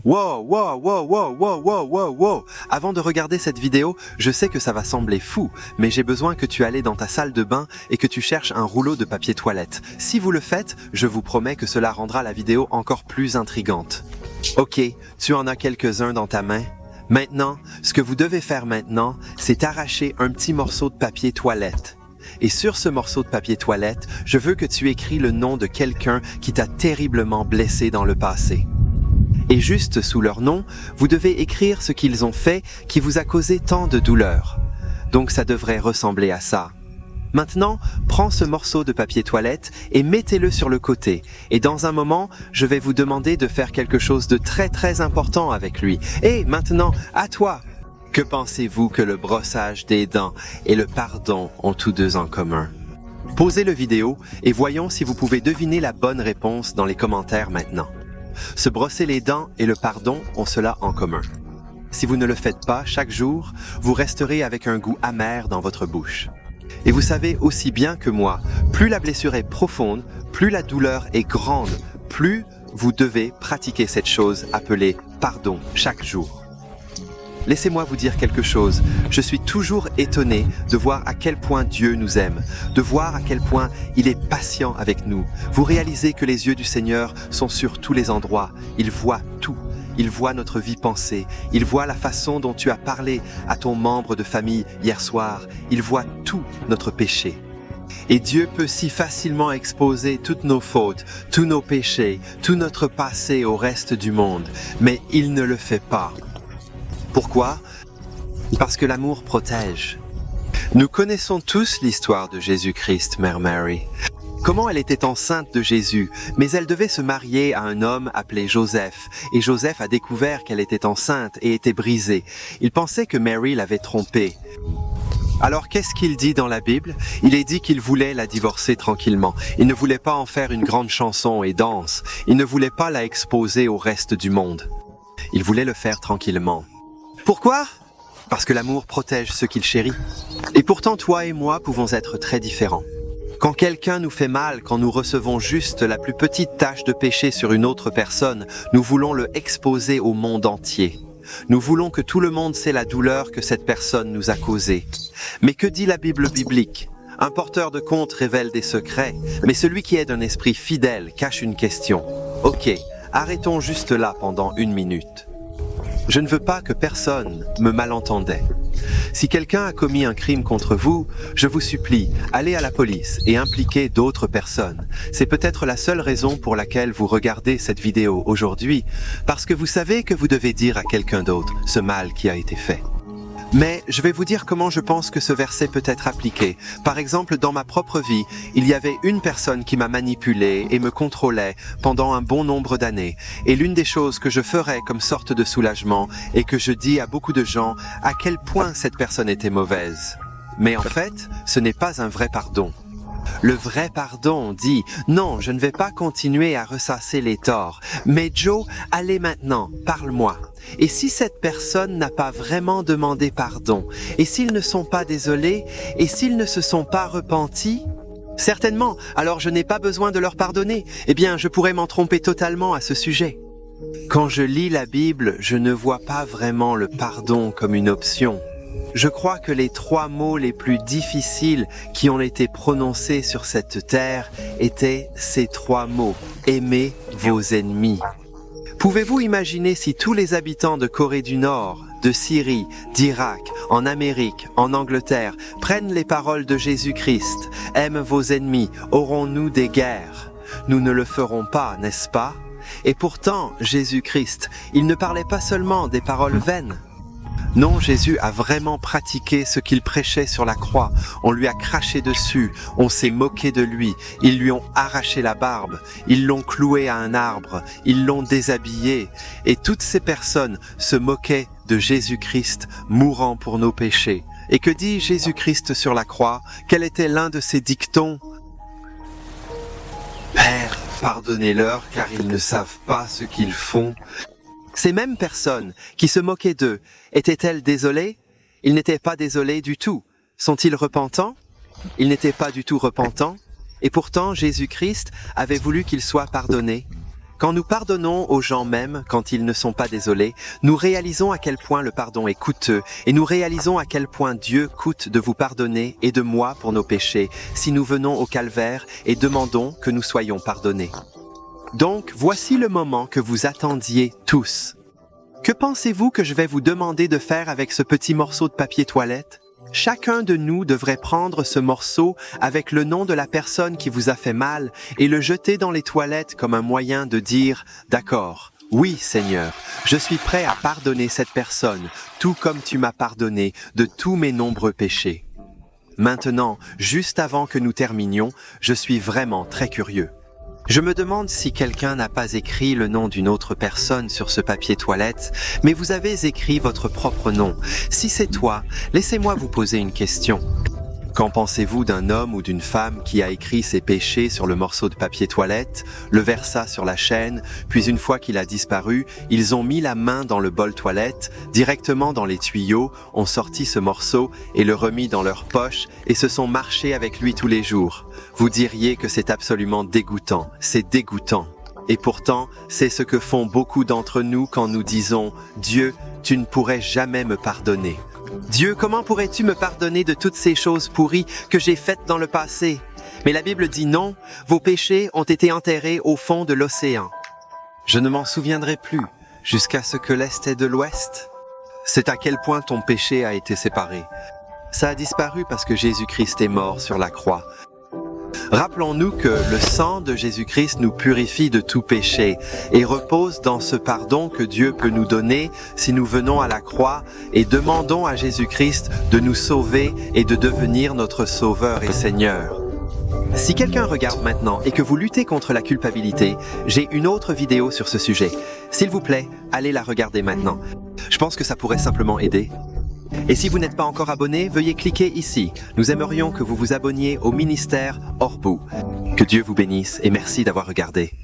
Wow, wow, wow, wow, wow, wow, wow, wow. Avant de regarder cette vidéo, je sais que ça va sembler fou, mais j'ai besoin que tu ailles dans ta salle de bain et que tu cherches un rouleau de papier toilette. Si vous le faites, je vous promets que cela rendra la vidéo encore plus intrigante. Ok, tu en as quelques-uns dans ta main. Maintenant, ce que vous devez faire maintenant, c'est arracher un petit morceau de papier toilette. Et sur ce morceau de papier toilette, je veux que tu écris le nom de quelqu'un qui t'a terriblement blessé dans le passé. Et juste sous leur nom, vous devez écrire ce qu'ils ont fait qui vous a causé tant de douleur. Donc ça devrait ressembler à ça. Maintenant, prends ce morceau de papier toilette et mettez-le sur le côté. Et dans un moment, je vais vous demander de faire quelque chose de très important avec lui. Et maintenant, à toi! Que pensez-vous que le brossage des dents et le pardon ont tous deux en commun? Posez le vidéo et voyons si vous pouvez deviner la bonne réponse dans les commentaires maintenant. Se brosser les dents et le pardon ont cela en commun. Si vous ne le faites pas chaque jour, vous resterez avec un goût amer dans votre bouche. Et vous savez aussi bien que moi, plus la blessure est profonde, plus la douleur est grande, plus vous devez pratiquer cette chose appelée pardon chaque jour. Laissez-moi vous dire quelque chose. Je suis toujours étonné de voir à quel point Dieu nous aime, de voir à quel point il est patient avec nous. Vous réalisez que les yeux du Seigneur sont sur tous les endroits. Il voit tout. Il voit notre vie pensée. Il voit la façon dont tu as parlé à ton membre de famille hier soir. Il voit tout notre péché. Et Dieu peut si facilement exposer toutes nos fautes, tous nos péchés, tout notre passé au reste du monde. Mais il ne le fait pas. Pourquoi? Parce que l'amour protège. Nous connaissons tous l'histoire de Jésus-Christ, Mère Mary. Comment elle était enceinte de Jésus, mais elle devait se marier à un homme appelé Joseph, et Joseph a découvert qu'elle était enceinte et était brisée. Il pensait que Mary l'avait trompée. Alors qu'est-ce qu'il dit dans la Bible? Il est dit qu'il voulait la divorcer tranquillement. Il ne voulait pas en faire une grande chanson et danse. Il ne voulait pas la exposer au reste du monde. Il voulait le faire tranquillement. Pourquoi? Parce que l'amour protège ceux qu'il chérit. Et pourtant, toi et moi pouvons être très différents. Quand quelqu'un nous fait mal, quand nous recevons juste la plus petite tache de péché sur une autre personne, nous voulons le exposer au monde entier. Nous voulons que tout le monde sait la douleur que cette personne nous a causée. Mais que dit la Bible biblique? Un porteur de conte révèle des secrets, mais celui qui est d'un esprit fidèle cache une question. Ok, arrêtons juste là pendant 1 minute. Je ne veux pas que personne me malentende. Si quelqu'un a commis un crime contre vous, je vous supplie, allez à la police et impliquez d'autres personnes. C'est peut-être la seule raison pour laquelle vous regardez cette vidéo aujourd'hui, parce que vous savez que vous devez dire à quelqu'un d'autre ce mal qui a été fait. Mais je vais vous dire comment je pense que ce verset peut être appliqué. Par exemple, dans ma propre vie, il y avait une personne qui m'a manipulé et me contrôlait pendant un bon nombre d'années. Et l'une des choses que je ferais comme sorte de soulagement est que je dis à beaucoup de gens à quel point cette personne était mauvaise. Mais en fait, ce n'est pas un vrai pardon. Le vrai pardon dit « Non, je ne vais pas continuer à ressasser les torts. Mais Joe, allez maintenant, parle-moi. » Et si cette personne n'a pas vraiment demandé pardon, et s'ils ne sont pas désolés, et s'ils ne se sont pas repentis, certainement, alors je n'ai pas besoin de leur pardonner. Eh bien, je pourrais m'en tromper totalement à ce sujet. Quand je lis la Bible, je ne vois pas vraiment le pardon comme une option. Je crois que les 3 mots les plus difficiles qui ont été prononcés sur cette terre étaient ces 3 mots. Aimez vos ennemis. Pouvez-vous imaginer si tous les habitants de Corée du Nord, de Syrie, d'Irak, en Amérique, en Angleterre, prennent les paroles de Jésus-Christ, aime vos ennemis, aurons-nous des guerres? Nous ne le ferons pas, n'est-ce pas? Et pourtant, Jésus-Christ, il ne parlait pas seulement des paroles vaines. Non, Jésus a vraiment pratiqué ce qu'il prêchait sur la croix. On lui a craché dessus, on s'est moqué de lui, ils lui ont arraché la barbe, ils l'ont cloué à un arbre, ils l'ont déshabillé. Et toutes ces personnes se moquaient de Jésus-Christ mourant pour nos péchés. Et que dit Jésus-Christ sur la croix? Quel était l'un de ses dictons? Père, pardonnez-leur car ils ne savent pas ce qu'ils font. Ces mêmes personnes qui se moquaient d'eux, étaient-elles désolées? Ils n'étaient pas désolés du tout. Sont-ils repentants? Ils n'étaient pas du tout repentants. Et pourtant, Jésus-Christ avait voulu qu'ils soient pardonnés. Quand nous pardonnons aux gens même quand ils ne sont pas désolés, nous réalisons à quel point le pardon est coûteux et nous réalisons à quel point Dieu coûte de vous pardonner et de moi pour nos péchés si nous venons au calvaire et demandons que nous soyons pardonnés. Donc, voici le moment que vous attendiez tous. Que pensez-vous que je vais vous demander de faire avec ce petit morceau de papier toilette? Chacun de nous devrait prendre ce morceau avec le nom de la personne qui vous a fait mal et le jeter dans les toilettes comme un moyen de dire « D'accord, oui Seigneur, je suis prêt à pardonner cette personne, tout comme tu m'as pardonné de tous mes nombreux péchés. » Maintenant, juste avant que nous terminions, je suis vraiment très curieux. Je me demande si quelqu'un n'a pas écrit le nom d'une autre personne sur ce papier toilette, mais vous avez écrit votre propre nom. Si c'est toi, laissez-moi vous poser une question. Qu'en pensez-vous d'un homme ou d'une femme qui a écrit ses péchés sur le morceau de papier toilette, le versa sur la chaîne, puis une fois qu'il a disparu, ils ont mis la main dans le bol toilette, directement dans les tuyaux, ont sorti ce morceau et le remis dans leur poche et se sont marchés avec lui tous les jours? Vous diriez que c'est absolument dégoûtant, c'est dégoûtant. Et pourtant, c'est ce que font beaucoup d'entre nous quand nous disons « Dieu, tu ne pourrais jamais me pardonner ». Dieu, comment pourrais-tu me pardonner de toutes ces choses pourries que j'ai faites dans le passé? Mais la Bible dit non, vos péchés ont été enterrés au fond de l'océan. Je ne m'en souviendrai plus, jusqu'à ce que l'Est est de l'Ouest. C'est à quel point ton péché a été séparé. Ça a disparu parce que Jésus-Christ est mort sur la croix. Rappelons-nous que le sang de Jésus-Christ nous purifie de tout péché et repose dans ce pardon que Dieu peut nous donner si nous venons à la croix et demandons à Jésus-Christ de nous sauver et de devenir notre Sauveur et Seigneur. Si quelqu'un regarde maintenant et que vous luttez contre la culpabilité, j'ai une autre vidéo sur ce sujet. S'il vous plaît, allez la regarder maintenant. Je pense que ça pourrait simplement aider. Et si vous n'êtes pas encore abonné, veuillez cliquer ici. Nous aimerions que vous vous abonniez au ministère Orbu. Que Dieu vous bénisse et merci d'avoir regardé.